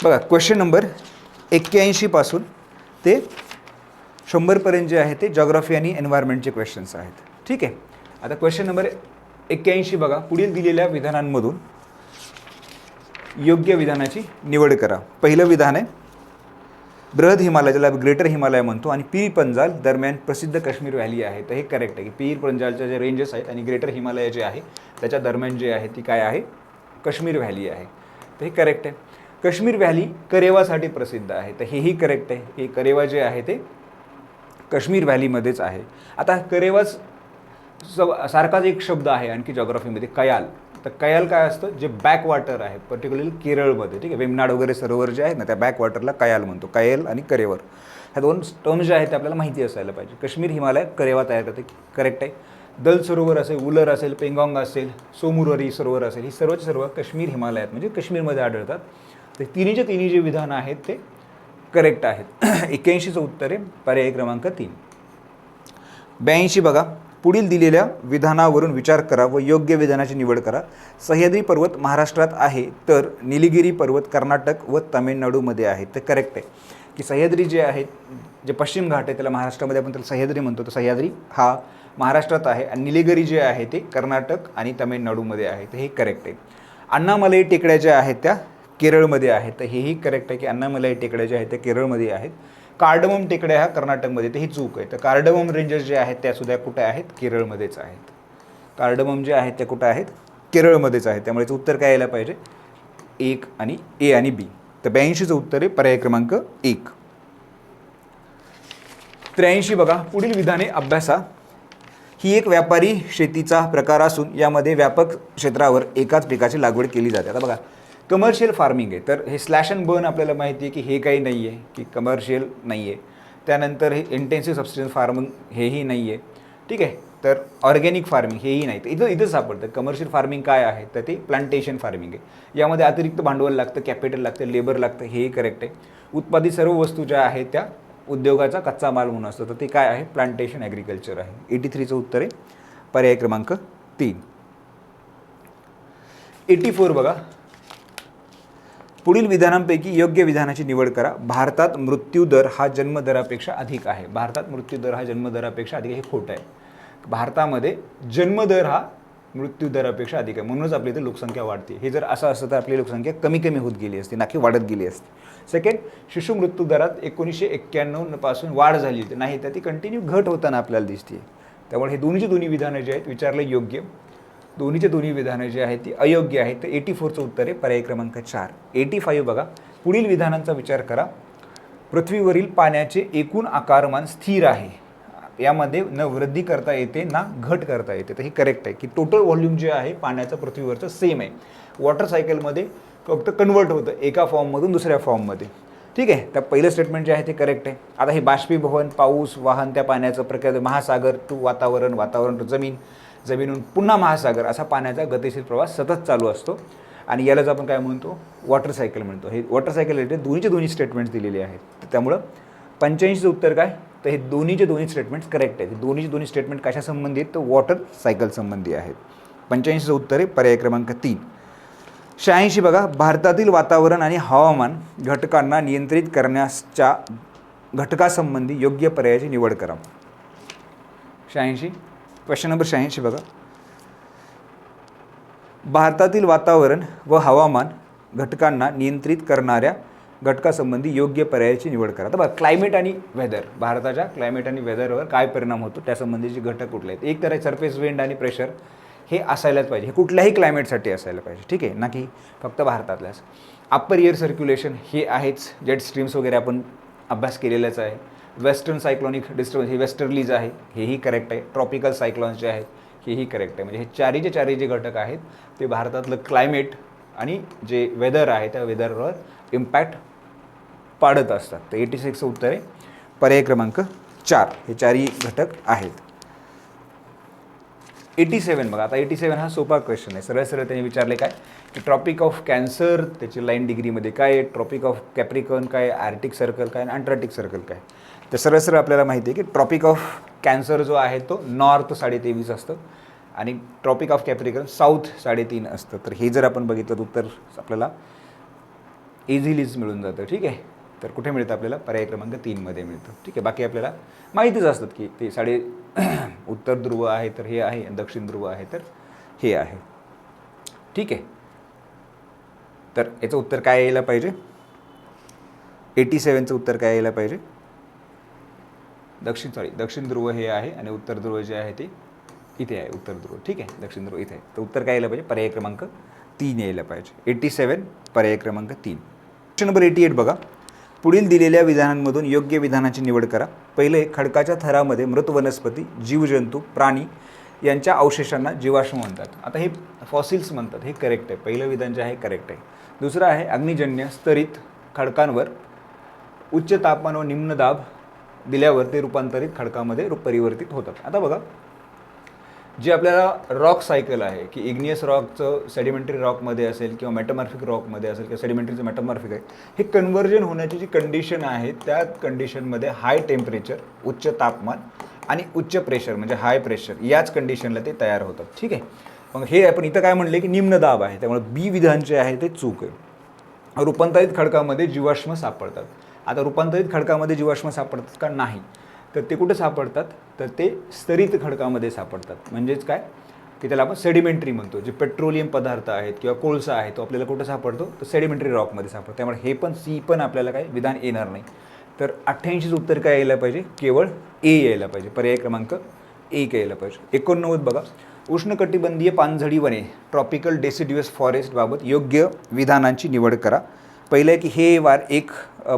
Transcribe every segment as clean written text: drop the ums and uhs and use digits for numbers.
बघा question number 81 पासून ते 100 पर्यंत जे आहे ते जॉग्राफी आणि एन्व्हायरमेंटचे क्वेश्चन्स आहेत. ठीक आहे. आता क्वेश्चन नंबर 81 बघा, पुढील दिलेल्या विधानांमधून योग्य विधानाची निवड करा. पहिलं विधान आहे, बृहद हिमालय, ज्याला ग्रेटर हिमालय म्हणतो, आणि पीर पंजाल दरम्यान प्रसिद्ध काश्मीर व्हॅली आहे. तर हे करेक्ट आहे की पीर पंजालच्या जे रेंजेस आहेत आणि ग्रेटर हिमालय जे आहे त्याच्या दरम्यान जे आहे ती काय आहे, काश्मीर व्हॅली आहे. तर हे करेक्ट आहे. काश्मीर व्हॅली करेवासाठी प्रसिद्ध आहे. तर हेही करेक्ट आहे की करेवा जे आहे ते काश्मीर व्हॅलीमध्येच आहे. आता करेवाच सारखाच एक शब्द आहे आणखी जॉग्राफीमध्ये, कयाल. तर कयाल काय असतं, जे बॅकवॉटर आहे पर्टिक्युलरली केरळमध्ये. ठीक आहे, वेमनाड वगैरे सरोवर जे आहेत ना त्या बॅकवॉटरला कयाल म्हणतो. कयाल आणि करेवर ह्या दोन टर्म्स जे आहेत ते आपल्याला माहिती असायला पाहिजे. काश्मीर हिमालय करेवा तयार करते, करेक्ट आहे. दल सरोवर असेल, उलर असेल, पेंगॉंग असेल, सोमुररी सरोवर असेल, ही सर्व काश्मीर हिमालयात म्हणजे काश्मीरमध्ये आढळतात. तर तिन्ही जे विधानं आहेत ते करेक्ट आहेत. 81चं उत्तर आहे पर्याय क्रमांक 3. 82 बघा, पुढील दिलेल्या विधानावरून विचार करा व योग्य विधानाची निवड करा. सह्याद्री पर्वत महाराष्ट्रात आहे तर निलगिरी पर्वत कर्नाटक व तामिळनाडूमध्ये आहे. तर करेक्ट आहे की सह्याद्री जे आहे, जे पश्चिम घाट आहे त्याला महाराष्ट्रामध्ये आपण त्याला सह्याद्री म्हणतो. तर सह्याद्री हा महाराष्ट्रात आहे आणि निलगिरी जे आहे ते कर्नाटक आणि तामिळनाडूमध्ये आहे. तर हे करेक्ट आहे. अण्णामलाई टेकड्या ज्या आहेत त्या केरळमध्ये आहेत. तर हेही करेक्ट आहे की अण्णामलाई टेकड्या ज्या आहेत त्या केरळमध्ये आहेत. कार्डमम टेकड्या ह्या कर्नाटकमध्ये, तर ही चूक आहे. तर कार्डमम रेंजेस जे आहेत त्या सुद्धा कुठे आहेत, केरळमध्येच आहेत. कार्डमम जे आहेत त्या कुठे आहेत, केरळमध्येच आहेत. त्यामुळे उत्तर काय यायला पाहिजे, 1 आणि ए आणि बी. तर 82चं उत्तर आहे पर्याय क्रमांक 1. 83 बघा, पुढील विधाने अभ्यासा. ही एक व्यापारी शेतीचा प्रकार असून यामध्ये व्यापक क्षेत्रावर एकाच पिकाची लागवड केली जाते. आता बघा, कमर्शियल फार्मिंग आहे. तर हे स्लॅश अँड बर्न आपल्याला माहिती आहे की हे काही नाही आहे, की कमर्शियल नाही आहे. त्यानंतर हे इंटेन्सिव्ह सबस्टिट्यूशन फार्मिंग हेही नाही आहे. ठीक आहे. तर ऑर्गॅनिक फार्मिंग हेही नाही. तर इथं सापडतं. कमर्शियल फार्मिंग काय आहे, तर ते प्लांटेशन फार्मिंग आहे. यामध्ये अतिरिक्त भांडवल लागतं, कॅपिटल लागतं, लेबर लागतं, हेही करेक्ट आहे. उत्पादित सर्व वस्तू ज्या आहेत त्या उद्योगाचा कच्चा माल म्हणून असतो. तर ते काय आहे, प्लांटेशन ॲग्रिकल्चर आहे. 83चं उत्तर आहे पर्याय क्रमांक 3. 84 बघा, पुढील विधानांपैकी योग्य विधानाची निवड करा. भारतात मृत्यूदर हा जन्मदरापेक्षा अधिक आहे. भारतात मृत्यूदर हा जन्मदरापेक्षा अधिक आहे, हे खोटं आहे. भारतामध्ये जन्मदर हा मृत्यूदरापेक्षा अधिक आहे, म्हणूनच आपली इथे लोकसंख्या वाढते. हे जर असं असतं तर आपली लोकसंख्या कमी होत गेली असती, ना की वाढत गेली असती. सेकंड, शिशु मृत्यूदरात 1991 पासून वाढ झाली होती, नाही तर ती कंटिन्यू घट होताना आपल्याला दिसते. त्यामुळे हे दोन्ही विधानं जे आहेत विचारले योग्य, दोन्ही विधानं जी आहेत ती अयोग्य आहेत. तर 84चं उत्तर आहे पर्याय क्रमांक 4. 85 बघा, पुढील विधानांचा विचार करा. पृथ्वीवरील पाण्याचे एकूण आकारमान स्थिर आहे. यामध्ये न वृद्धी करता येते ना घट करता येते. तर हे करेक्ट आहे की टोटल व्हॉल्यूम जे आहे पाण्याचं पृथ्वीवरचं सेम आहे. वॉटर सायकलमध्ये फक्त कन्वर्ट होतं एका फॉर्ममधून दुसऱ्या फॉर्ममध्ये. ठीक आहे. तर पहिलं स्टेटमेंट जे आहे ते करेक्ट आहे. आता हे बाष्पीभवन, पाऊस, वाहन, त्या पाण्याचं प्रकार, महासागर टू वातावरण, वातावरण टू जमीन, जमिनीहून पुन्हा महासागर, असा पाण्याचा गतिशील प्रवास सतत चालू असतो. आणि यालाच आपण काय म्हणतो, वॉटर सायकल म्हणतो. हे वॉटर सायकल रिलेटेड दोन्ही स्टेटमेंट्स दिलेले आहेत. त्यामुळं 85चं उत्तर काय, तर हे दोन्ही स्टेटमेंट्स करेक्ट आहेत. दोन्ही स्टेटमेंट कशा संबंधी आहेत, तर वॉटर सायकल संबंधी आहेत. 85चं उत्तर आहे पर्याय क्रमांक 3. 86 बघा, भारतातील वातावरण आणि हवामान घटकांना नियंत्रित करण्याच्या घटकासंबंधी योग्य पर्यायाची निवड करा. 86, क्वेश्चन नंबर 86 बघा, भारतातील वातावरण व हवामान घटकांना नियंत्रित करणाऱ्या घटकासंबंधी योग्य पर्यायाची निवड करा. तर बघा, क्लायमेट आणि वेदर, भारताच्या क्लायमेट आणि वेदरवर काय परिणाम होतो त्यासंबंधीचे घटक कुठले आहेत. एक तर आहे सरफेस विंड आणि प्रेशर, हे असायलाच पाहिजे. हे कुठल्याही क्लायमेटसाठी असायला पाहिजे. ठीक आहे, ना की फक्त भारतातल्याच. अप्पर एअर सर्क्युलेशन हे आहेच. जेट स्ट्रीम्स वगैरे आपण अभ्यास केलेलाच आहे. वेस्टर्न सायक्लॉनिक डिस्टर्बन्स, हे वेस्टर्लीज आहे, हेही करेक्ट आहे. ट्रॉपिकल सायक्लॉन्स जे आहेत हेही करेक्ट आहे. म्हणजे हे चारी जे घटक आहेत ते भारतातलं क्लायमेट आणि जे वेदर आहे त्या वेदरवर इम्पॅक्ट पाडत असतात. तर 86चं उत्तर आहे पर्याय क्रमांक 4. हे चारही घटक आहेत. 87 बघा, आता 87 हा सोपा क्वेश्चन आहे. सरळ त्यांनी विचारले काय, की ट्रॉपिक ऑफ कॅन्सर त्याची लाईन डिग्रीमध्ये काय आहे, ट्रॉपिक ऑफ कॅप्रिकॉर्न काय, आर्टिक सर्कल काय आणि अंटार्क्टिक सर्कल काय. तर सरळ आपल्याला माहिती आहे की ट्रॉपिक ऑफ कॅन्सर जो आहे तो नॉर्थ 23.5 असतं आणि ट्रॉपिक ऑफ कॅप्रिकॉर्न साऊथ 3.5 असतं. तर हे जर आपण बघितलं तर उत्तर आपल्याला इझिलीच मिळून जातं. ठीक आहे, तर कुठे मिळतं आपल्याला? पर्याय क्रमांक 3मध्ये मिळतं. ठीक आहे, बाकी आपल्याला माहितीच असतात की ते उत्तर ध्रुव आहे तर हे आहे, दक्षिण ध्रुव आहे तर हे आहे. ठीक आहे, तर याचं उत्तर काय यायला पाहिजे? 87चं उत्तर काय यायला पाहिजे? दक्षिण ध्रुव हे आहे आणि उत्तर ध्रुव जे आहे ते इथे आहे, उत्तर ध्रुव. ठीक आहे, दक्षिण ध्रुव इथे आहे. तर उत्तर काय यायला पाहिजे? पर्याय क्रमांक 3 यायला पाहिजे. 87 पर्याय क्रमांक 3. क्वेश्चन नंबर 88 बघा. पुढील दिलेल्या विधानांमधून योग्य विधानाची निवड करा. पहिले, खडकाच्या थरामध्ये मृत वनस्पती, जीवजंतू, प्राणी यांच्या अवशेषांना जीवाश्म म्हणतात. आता हे फॉसिल्स म्हणतात, हे करेक्ट आहे. पहिलं विधान जे आहे करेक्ट आहे. दुसरं आहे, अग्निजन्य स्तरित खडकांवर उच्च तापमान व निम्न दाब दिल्यावर ते रूपांतरित खडकामध्ये परिवर्तित होतात. आता बघा, जे आपल्याला रॉक सायकल आहे की इग्नियस रॉकचं सेडिमेंटरी रॉकमध्ये असेल किंवा मेटामॉर्फिक रॉकमध्ये असेल किंवा सेडिमेंटरीचं मेटामॉर्फिक आहे, हे कन्व्हर्जन होण्याची जी कंडिशन आहे त्या कंडिशनमध्ये हाय टेम्परेचर, उच्च तापमान आणि उच्च प्रेशर म्हणजे हाय प्रेशर याच कंडिशनला ते तयार होतात. ठीक आहे, मग हे आपण इथं काय म्हणले की निम्न दाब आहे, त्यामुळे बी विधान जे आहे ते चूक आहे. रूपांतरित खडकामध्ये जीवाश्म सापडतात. आता रूपांतरित खडकामध्ये जीवाश्म सापडतात का? नाही. तर ते कुठे सापडतात? तर ते स्तरित खडकामध्ये सापडतात. म्हणजेच काय की त्याला आपण सेडिमेंटरी म्हणतो. जे पेट्रोलियम पदार्थ आहेत किंवा कोळसा आहे तो आपल्याला कुठे सापडतो? तर सेडिमेंटरी रॉकमध्ये सापडतो. त्यामुळे हे पण सी पण आपल्याला काय विधान येणार नाही. तर 88चं उत्तर काय यायला पाहिजे? केवळ ए यायला पाहिजे. पर्याय क्रमांक 1 यायला पाहिजे. 89 बघा. उष्णकटिबंधीय पानझडी वने, ट्रॉपिकल डेसिड्युअस फॉरेस्ट बाबत योग्य विधानांची निवड करा. पहिलं आहे की हे एक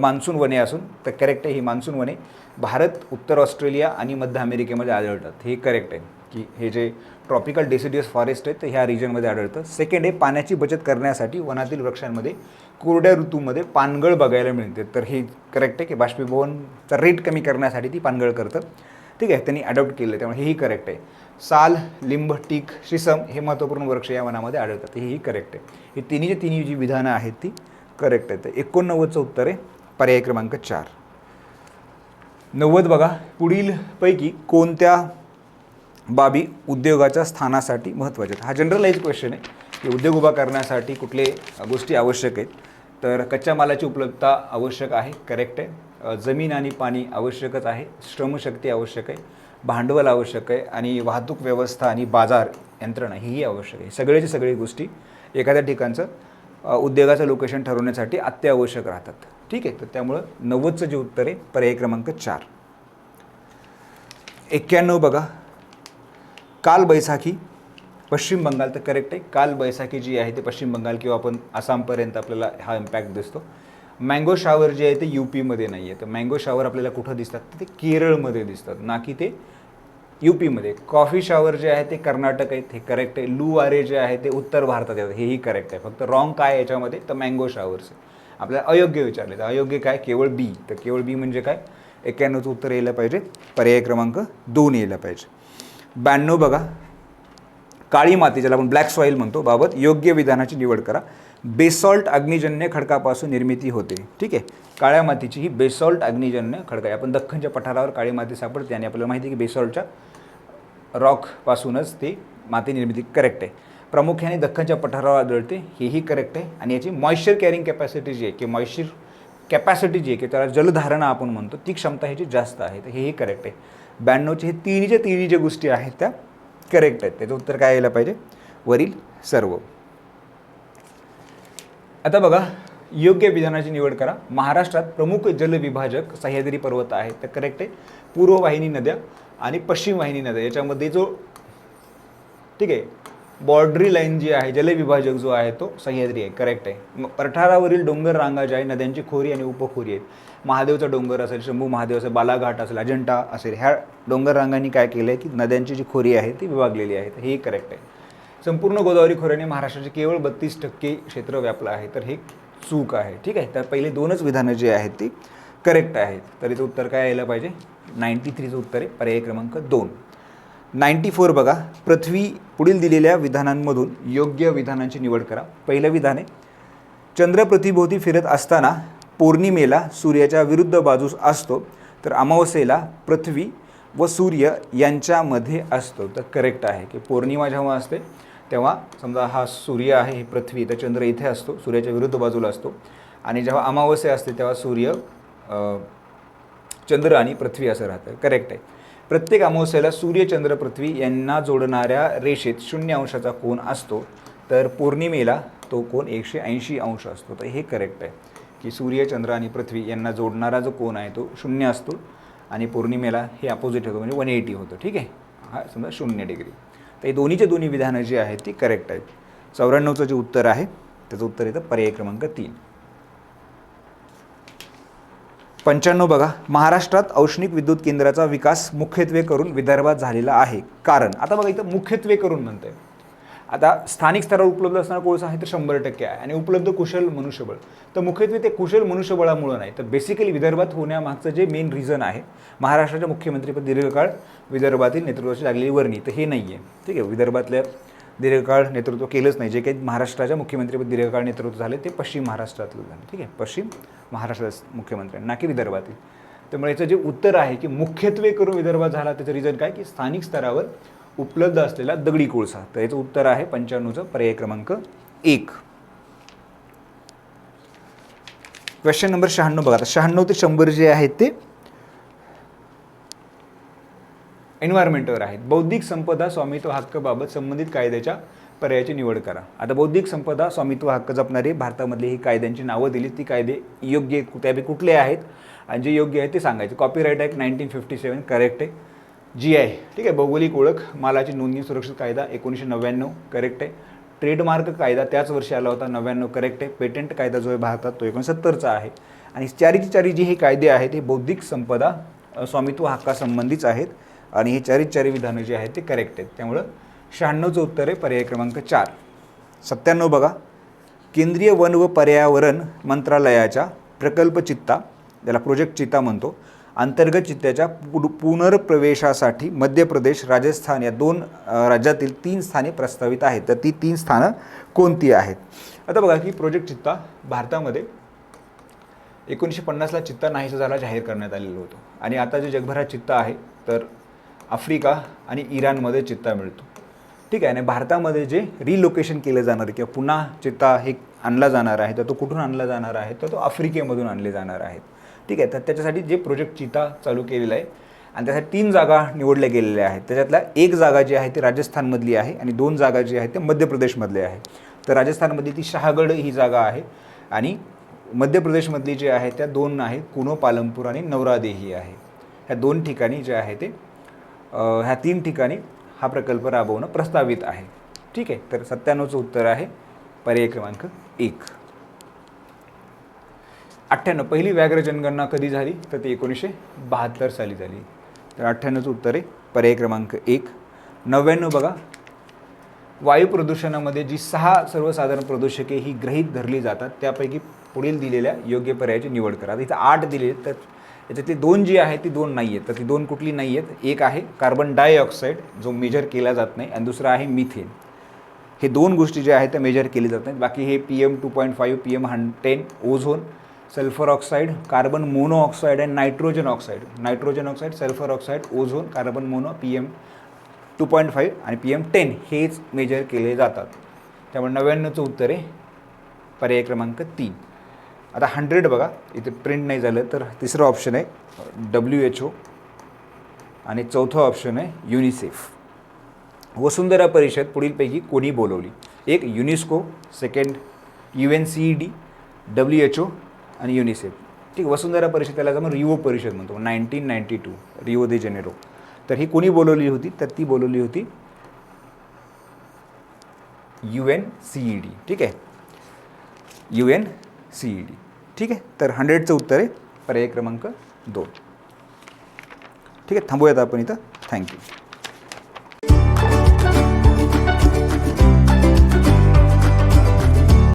मान्सून वने असून तर करेक्ट आहे. ही मान्सून वने भारत, उत्तर ऑस्ट्रेलिया आणि मध्य अमेरिकेमध्ये आढळतात. हे करेक्ट आहे की हे जे ट्रॉपिकल डेसिड्युअस फॉरेस्ट आहेत तर ह्या रिजनमध्ये आढळतं. सेकंड आहे, पाण्याची बचत करण्यासाठी वनातील वृक्षांमध्ये कोरड्या ऋतूमध्ये पानगळ बघायला मिळते. तर हे करेक्ट आहे की बाष्पीभवनचा रेट कमी करण्यासाठी ती पानगळ करतं. ठीक आहे, त्यांनी अडॉप्ट केलं, त्यामुळे हेही करेक्ट आहे. साल, लिंब, टीक, शिसम हे महत्त्वपूर्ण वृक्ष या वनामध्ये आढळतात. हेही करेक्ट आहे. ही तिन्ही जी विधानं आहेत ती करेक्ट आहे. तर 89चं उत्तर आहे पर्याय क्रमांक 4. 90 बघा. पुढील पैकी कोणत्या बाबी उद्योगाच्या स्थानासाठी महत्त्वाच्या? हा जनरलाइज क्वेश्चन आहे की उद्योग उभा करण्यासाठी कुठले गोष्टी आवश्यक आहेत? तर कच्च्या मालाची उपलब्धता आवश्यक आहे, करेक्ट आहे. जमीन आणि पाणी आवश्यकच आहे. श्रमशक्ती आवश्यक आहे, भांडवल आवश्यक आहे आणि वाहतूक व्यवस्था आणि बाजार यंत्रणा ही आवश्यक आहे. सगळी गोष्टी एखाद्या ठिकाणचं उद्योगाचं लोकेशन ठरवण्यासाठी अत्यावश्यक राहतात. ठीक आहे, तर त्यामुळं 90चं जे उत्तर आहे पर्याय क्रमांक 4. 91 बघा. काल बैसाखी पश्चिम बंगाल, तर करेक्ट आहे. काल बैसाखी जी आहे ते पश्चिम बंगाल किंवा आपण आसामपर्यंत आपल्याला हा इम्पॅक्ट दिसतो. मँगो शावर जे आहे ते यूपीमध्ये नाही आहे. तर मँगो शावर आपल्याला कुठं दिसतात? तर ते केरळमध्ये दिसतात, ना की ते यूपीमध्ये. कॉफी शावर जे आहे ते कर्नाटक आहेत, हे करेक्ट आहे. लू वारे जे आहे ते उत्तर भारतात येतात, हेही करेक्ट आहे. फक्त रॉंग काय याच्यामध्ये? तर मँगो शावर्स. आपल्याला अयोग्य विचारले, तर अयोग्य काय? केवळ बी. तर केवळ बी म्हणजे काय? 91चं उत्तर यायला पाहिजे. पर्याय क्रमांक 2 यायला पाहिजे. 92 बघा. काळी माती, ज्याला आपण ब्लॅक सॉईल म्हणतो, बाबत योग्य विधानाची निवड करा. बेसॉल्ट अग्निजन्य खडकापासून निर्मिती होते. ठीक आहे, काळ्या मातीची ही बेसॉल्ट अग्निजन्य खडक आहे. आपण दख्खनच्या पठारावर काळी माती सापडते आणि आपल्याला माहिती आहे की बेसॉल्टच्या रॉकपासूनच ती माती निर्मिती, करेक्ट आहे. प्रामुख्याने दख्खनच्या पठारावर आढळते, हेही करेक्ट आहे. आणि याची मॉइश्चर कॅरिंग कॅपॅसिटी जी आहे की मॉइश्चर कॅपॅसिटी जी आहे की त्याला जलधारणा आपण म्हणतो, ती क्षमता ह्याची जास्त आहे. तर हेही करेक्ट आहे. 92चे हे तिन्ही ज्या गोष्टी आहेत त्या करेक्ट आहेत. त्याचं उत्तर काय यायला पाहिजे? वरील सर्व. आता बघा, योग्य विधानाची निवड करा. महाराष्ट्रात प्रमुख जलविभाजक सह्याद्री पर्वत आहे, तर करेक्ट आहे. पूर्व वाहिनी नद्या आणि पश्चिम वाहिनी नद्या याच्यामध्ये जो, ठीक आहे, बॉर्डरी लाईन जी आहे, जलविभाजक जो आहे तो सह्याद्री आहे, करेक्ट आहे. पठारावरील डोंगर रांगा ज्या आहे, नद्यांची खोरी आणि उपखोरी आहेत. महादेवचा डोंगर असेल, शंभू महादेव असेल, बालाघाट असेल, अजंठा असेल, ह्या डोंगर रांगांनी काय केलं आहे की नद्यांची जी खोरी आहे ती विभागलेली आहे. तर हे करेक्ट आहे. संपूर्ण गोदावरी खोऱ्याने महाराष्ट्राचे केवळ 32% क्षेत्र व्यापलं आहे, तर हे चूक आहे. ठीक आहे, तर पहिले 2च विधानं जी आहेत ती करेक्ट आहेत. तर याचं उत्तर काय यायला पाहिजे? 93चं उत्तर आहे पर्याय क्रमांक 2. 94 बघा. पृथ्वी, पुढील दिलेल्या विधानांमधून योग्य विधानांची निवड करा. पहिलं विधान आहे, चंद्र पृथ्वीभोवती फिरत असताना पौर्णिमेला सूर्याच्या विरुद्ध बाजूस असतो, तर अमावस्येला पृथ्वी व सूर्य यांच्यामध्ये असतो. तर करेक्ट आहे की पौर्णिमा जेव्हा असते तेव्हा समजा हा सूर्य आहे, ही पृथ्वी, तर चंद्र इथे असतो, सूर्याच्या विरुद्ध बाजूला असतो. आणि जेव्हा अमावस्या असते तेव्हा सूर्य, चंद्र आणि पृथ्वी असं राहतं. करेक्ट आहे. प्रत्येक अमावस्येला सूर्य, चंद्र, पृथ्वी यांना जोडणाऱ्या रेषेत 0 अंशाचा कोन असतो. तर पौर्णिमेला तो कोन 180 अंश असतो. तर हे करेक्ट आहे की सूर्य, चंद्र आणि पृथ्वी यांना जोडणारा जो कोन आहे तो 0 असतो आणि पौर्णिमेला हे अपोजिट होतं म्हणजे 180 होतं. ठीक आहे. हा समजा 0 डिग्री. तर हे दोन्ही विधानं जी आहेत ती करेक्ट आहेत. 94चं जे उत्तर आहे त्याचं उत्तर येतं पर्याय क्रमांक 3. 95 बघा, महाराष्ट्रात औष्णिक विद्युत केंद्राचा विकास मुख्यत्वे करून विदर्भात झालेला आहे. कारण आता बघा इथं मुख्यत्वे करून म्हणतंय. आता स्थानिक स्तरावर उपलब्ध असणारा कोळसा आहे तर 100% आहे आणि उपलब्ध कुशल मनुष्यबळ. तर मुख्यत्वे ते कुशल मनुष्यबळामुळे नाही तर बेसिकली विदर्भात होण्यामागचं जे मेन रिझन आहे, महाराष्ट्राच्या मुख्यमंत्रीपद दीर्घकाळ विदर्भातील नेतृत्वाची लागलेली वर्णी, तर हे नाही आहे. ठीक आहे. विदर्भातल्या दीर्घकाळ नेतृत्व केलंच नाही. जे काही महाराष्ट्राच्या मुख्यमंत्रीपद दीर्घकाळ नेतृत्व झाले ते पश्चिम महाराष्ट्रातलं झालं. ठीक आहे. पश्चिम महाराष्ट्रात मुख्यमंत्री ना की विदर्भातील. त्यामुळे याचं जे उत्तर आहे की मुख्यत्वे करून विदर्भात झाला त्याचं रिझन काय की स्थानिक स्तरावर उपलब्ध असलेला दगडी कोळसा. तर याचं उत्तर आहे 95चं पर्याय क्रमांक 1. क्वेश्चन नंबर 96 बघा. आता 96 ते 100 जे आहेत ते एन्व्हायरमेंटवर आहेत. बौद्धिक संपदा स्वामित्व हक्काबाबत संबंधित कायद्याच्या पर्यायाची निवड करा. आता बौद्धिक संपदा स्वामित्व हक्क जपणारे भारतामधले ही कायद्यांची नावं दिली. ती कायदे योग्य त्यापैकी कुठले आहेत आणि जे योग्य आहे ते सांगायचे. कॉपीराईट ॲक्ट 1957 करेक्ट आहे. GI ठीक आहे, भौगोलिक ओळख मालाची नोंदणी सुरक्षित कायदा 1999 करेक्ट आहे. ट्रेडमार्क कायदा त्याच वर्षी आला होता 99 करेक्ट आहे. पेटंट कायदा जो आहे भारतात तो 69चा आहे. आणि चारी जी हे कायदे आहेत हे बौद्धिक संपदा स्वामित्व हक्कासंबंधीच आहेत आणि हे चारी विधानं जी आहेत ते करेक्ट आहेत. त्यामुळं 96चं उत्तर आहे पर्याय क्रमांक 4. 97 बघा, केंद्रीय वन व पर्यावरण मंत्रालयाच्या प्रकल्प चित्ता, ज्याला प्रोजेक्ट चित्ता म्हणतो, अंतर्गत चित्त्याच्या पुनर्प्रवेशासाठी मध्य प्रदेश, राजस्थान या 2 राज्यातील 3 स्थाने प्रस्तावित आहेत. तर ती 3 स्थानं कोणती आहेत? आता बघा की प्रोजेक्ट चित्ता भारतामध्ये 1950ला चित्ता नाहीसा झाला जाहीर करण्यात आलेलं होतं आणि आता जे जगभरात चित्ता आहे तर आफ्रिका आणि इराणमध्ये चित्ता मिळतो. ठीक आहे. आणि भारतामध्ये जे रिलोकेशन केलं जाणार आहे किंवा पुन्हा चित्ता हे आणला जाणार आहे तर तो कुठून आणला जाणार आहे तर तो आफ्रिकेमधून आणले जाणार आहेत. ठीक आहे. तर त्याच्यासाठी जे प्रोजेक्ट चित्ता चालू केलेला आहे आणि त्यासाठी 3 जागा निवडल्या गेलेल्या आहेत. त्याच्यातल्या 1 जागा जी आहे ती राजस्थानमधली आहे आणि 2 जागा जी आहेत ते मध्य प्रदेशमधल्या आहे. तर राजस्थानमधली ती शहागड ही जागा आहे आणि मध्य प्रदेशमधली जी आहे त्या 2 आहेत, कुनो पालमपूर आणि नवरादेही आहे. ह्या 2 ठिकाणी जे आहे ते ह्या 3 ठिकाणी हा प्रकल्प राबवणं प्रस्तावित आहे. ठीक आहे. तर 97चं उत्तर आहे पर्याय क्रमांक 1. 98 पहिली व्याघ्र जनगणना कधी झाली तर ती 1972 साली झाली. तर 98चं उत्तर आहे पर्याय क्रमांक 1. 99 बघा, वायू प्रदूषणामध्ये जी 6 सर्वसाधारण प्रदूषके ही गृहीत धरली जातात त्यापैकी पुढील दिलेल्या योग्य पर्यायाची निवड करा. इथं 8 दिले तर याच्यातली 2 जी आहेत ती 2 नाही आहेत. तर ती 2 कुठली नाही आहेत? एक आहे कार्बन डायऑक्साईड जो मेजर केला जात नाही आणि दुसरा आहे मिथेन. हे 2 गोष्टी ज्या आहेत त्या मेजर केली जात नाहीत. बाकी हे PM 2.5, PM10, ozone, sulphur oxide, carbon monoxide आणि nitrogen oxide, sulphur oxide, ozone, carbon mono, PM 2.5 आणि PM10 हेच मेजर केले जातात. त्यामुळे 99चं उत्तर आहे पर्याय क्रमांक 3. आता 100 बघा, इथे प्रिंट नाही झालं तर तिसरं ऑप्शन आहे WHO आणि चौथं ऑप्शन आहे युनिसेफ. वसुंधरा परिषद पुढीलपैकी कोणी बोलवली? एक युनेस्को, सेकंड UNCED, WHO आणि युनिसेफ. ठीक, वसुंधरा परिषद त्याला आपण रिओ परिषद म्हणतो, 1992 रिओ दे जेनेरो. तर ही कोणी बोलवली होती? तर ती बोलवली होती UNCED. ठीक आहे, UNCED. ठीक आहे. तर 100चं उत्तर आहे पर्याय क्रमांक 2. ठीक आहे, थांबूयात आपण इथं. थँक्यू.